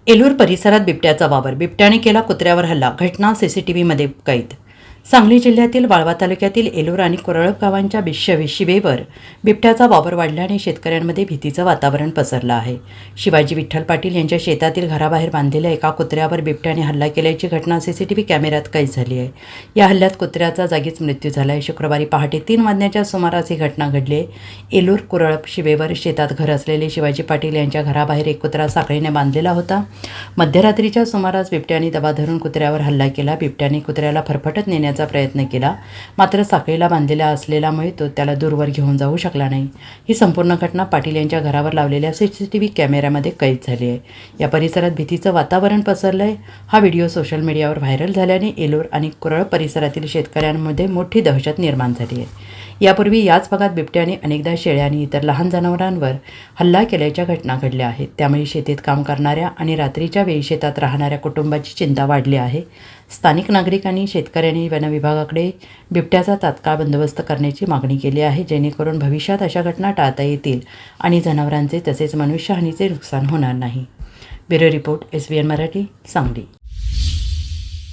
एलूर परिसरात बिबट्याचा वावर, बिबट्याने केला कुत्र्यावर हल्ला, घटना सीसीटीव्हीमध्ये कैद. सांगली जिल्ह्यातील वाळवा तालुक्यातील एलूर आणि कुरळप गावांच्या शिवेवर बिबट्याचा वावर वाढल्याने शेतकऱ्यांमध्ये भीतीचं वातावरण पसरलं आहे. शिवाजी विठ्ठल पाटील यांच्या शेतातील घराबाहेर बांधलेल्या एका कुत्र्यावर बिबट्याने हल्ला केल्याची घटना सीसीटीव्ही कॅमेऱ्यात कैद झाली आहे. या हल्ल्यात कुत्र्याचा जागीच मृत्यू झाला आहे. शुक्रवारी पहाटे 3 वाजण्याच्या सुमारास ही घटना घडली आहे. एलूर कुरळप शिवेवर शेतात घर असलेले शिवाजी पाटील यांच्या घराबाहेर एक कुत्रा साखळीने बांधलेला होता. मध्यरात्रीच्या सुमारास बिबट्याने दबा धरून कुत्र्यावर हल्ला केला. बिबट्याने कुत्र्याला फरफटत नेण्याचा प्रयत्न केला, मात्र साखळीला बांधलेला असलेल्यामुळे तो त्याला दूरवर घेऊन जाऊ शकला नाही. ही संपूर्ण घटना पाटील यांच्या घरावर लावलेल्या सीसीटीव्ही कॅमेऱ्यामध्ये कैद झाली आहे. या परिसरात भीतीचं वातावरण पसरलंय. हा व्हिडिओ सोशल मीडियावर व्हायरल झाल्याने एलूर आणि कुरळप परिसरातील शेतकऱ्यांमध्ये मोठी दहशत निर्माण झाली आहे. यापूर्वी याच भागात बिबट्याने अनेकदा शेळ्या आणि इतर लहान जनावरांवर हल्ला केल्याच्या घटना घडल्या आहेत. त्यामुळे शेतीत काम करणाऱ्या आणि रात्रीच्या वेळी शेतात राहणाऱ्या कुटुंबाची चिंता वाढली आहे. स्थानिक नागरिकांनी शेतकऱ्यांनी वनविभागाकडे बिबट्याचा तात्काळ बंदोबस्त करण्याची मागणी केली आहे, जेणेकरून भविष्यात अशा घटना टाळता येतील आणि जनावरांचे तसेच मनुष्यहानीचे नुकसान होणार नाही. Bureau report, SBN Marathi, Sangli.